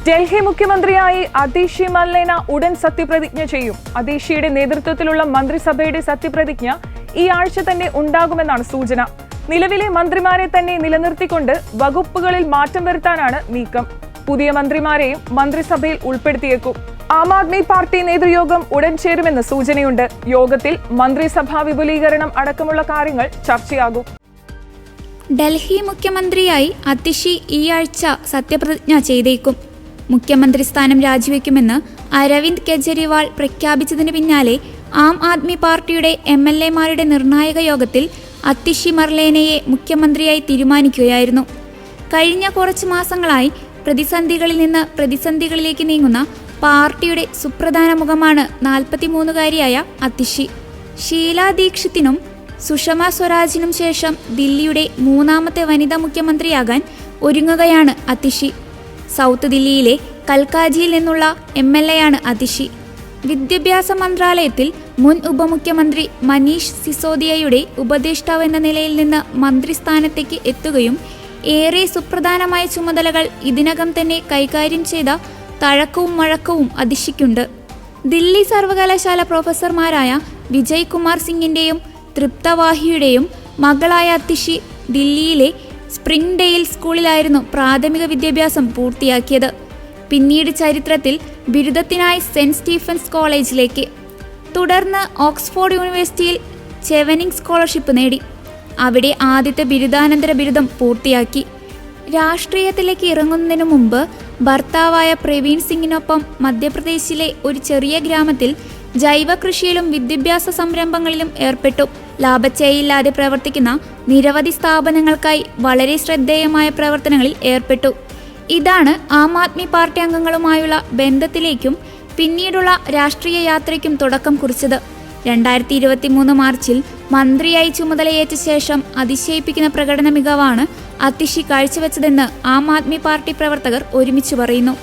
ഡൽഹി മുഖ്യമന്ത്രിയായി അതിഷി മർലേന ഉടൻ സത്യപ്രതിജ്ഞ ചെയ്യും. അതിഷിയുടെ നേതൃത്വത്തിലുള്ള മന്ത്രിസഭയുടെ സത്യപ്രതിജ്ഞ ഈ ആഴ്ച തന്നെ ഉണ്ടാകുമെന്നാണ് സൂചന. നിലവിലെ മന്ത്രിമാരെ തന്നെ നിലനിർത്തിക്കൊണ്ട് വകുപ്പുകളിൽ മാറ്റം വരുത്താനാണ് നീക്കം. പുതിയ മന്ത്രിമാരെയും മന്ത്രിസഭയിൽ ഉൾപ്പെടുത്തിയേക്കും. ആം ആദ്മി പാർട്ടി നേതൃയോഗം ഉടൻ ചേരുമെന്ന് സൂചനയുണ്ട്. യോഗത്തിൽ മന്ത്രിസഭാ വിപുലീകരണം അടക്കമുള്ള കാര്യങ്ങൾ ചർച്ചയാകും. ഡൽഹി മുഖ്യമന്ത്രിയായി അതിഷി ഈ ആഴ്ച സത്യപ്രതിജ്ഞ ചെയ്തേക്കും. മുഖ്യമന്ത്രി സ്ഥാനം രാജിവെക്കുമെന്ന് അരവിന്ദ് കെജ്രിവാൾ പ്രഖ്യാപിച്ചതിന് പിന്നാലെ ആം ആദ്മി പാർട്ടിയുടെ MLA-മാരുടെ നിർണായക യോഗത്തിൽ അതിഷി മർലേനയെ മുഖ്യമന്ത്രിയായി തീരുമാനിക്കുകയായിരുന്നു. കഴിഞ്ഞ കുറച്ചു മാസങ്ങളായി പ്രതിസന്ധികളിൽ നിന്ന് പ്രതിസന്ധികളിലേക്ക് നീങ്ങുന്ന പാർട്ടിയുടെ സുപ്രധാന മുഖമാണ് 43-കാരിയായ അതിഷി. ഷീലാ ദീക്ഷിത്തിനും സുഷമ സ്വരാജിനും ശേഷം ദില്ലിയുടെ 3ാമത്തെ വനിതാ മുഖ്യമന്ത്രിയാകാൻ ഒരുങ്ങുകയാണ് അതിഷി. സൗത്ത് ദില്ലിയിലെ കൽക്കാജിയിൽ നിന്നുള്ള MLA-യാണ് അതിഷി. വിദ്യാഭ്യാസ മന്ത്രാലയത്തിൽ മുൻ ഉപമുഖ്യമന്ത്രി മനീഷ് സിസോദിയയുടെ ഉപദേഷ്ടാവ് എന്ന നിലയിൽ നിന്ന് മന്ത്രിസ്ഥാനത്തേക്ക് എത്തുകയും ഏറെ സുപ്രധാനമായ ചുമതലകൾ ഇതിനകം തന്നെ കൈകാര്യം ചെയ്ത തഴക്കവും മഴക്കവും അതിഷിക്കുണ്ട്. ദില്ലി സർവകലാശാല പ്രൊഫസർമാരായ വിജയ് കുമാർ സിംഗിന്റെയും തൃപ്ത വാഹിയുടെയും മകളായ അതിഷി ദില്ലിയിലെ സ്പ്രിംഗ് ഡെയിൽ സ്കൂളിലായിരുന്നു പ്രാഥമിക വിദ്യാഭ്യാസം പൂർത്തിയാക്കിയത്. പിന്നീട് ചരിത്രത്തിൽ ബിരുദത്തിനായി സെന്റ് സ്റ്റീഫൻസ് കോളേജിലേക്ക്, തുടർന്ന് ഓക്സ്ഫോർഡ് യൂണിവേഴ്സിറ്റിയിൽ ചെവനിങ് സ്കോളർഷിപ്പ് നേടി. അവിടെ ആദ്യത്തെ ബിരുദാനന്തര ബിരുദം പൂർത്തിയാക്കി. രാഷ്ട്രീയത്തിലേക്ക് ഇറങ്ങുന്നതിനു മുമ്പ് ഭർത്താവായ പ്രവീൺ സിംഗിനൊപ്പം മധ്യപ്രദേശിലെ ഒരു ചെറിയ ഗ്രാമത്തിൽ ജൈവ കൃഷിയിലും വിദ്യാഭ്യാസ സംരംഭങ്ങളിലും ഏർപ്പെട്ടു. ലാഭച്ചേയില്ലാതെ പ്രവർത്തിക്കുന്ന നിരവധി സ്ഥാപനങ്ങൾക്കായി വളരെ ശ്രദ്ധേയമായ പ്രവർത്തനങ്ങളിൽ ഏർപ്പെട്ടു. ഇതാണ് ആം ആദ്മി പാർട്ടി അംഗങ്ങളുമായുള്ള ബന്ധത്തിലേക്കും പിന്നീടുള്ള രാഷ്ട്രീയ യാത്രയ്ക്കും തുടക്കം കുറിച്ചത്. 2023 മാർച്ചിൽ മന്ത്രിയായി ചുമതലയേറ്റ ശേഷം അതിശയിപ്പിക്കുന്ന പ്രകടന മികവാണ് അതിഷി കാഴ്ചവെച്ചതെന്ന് ആം ആദ്മി പാർട്ടി പ്രവർത്തകർ ഒരുമിച്ച് പറയുന്നു.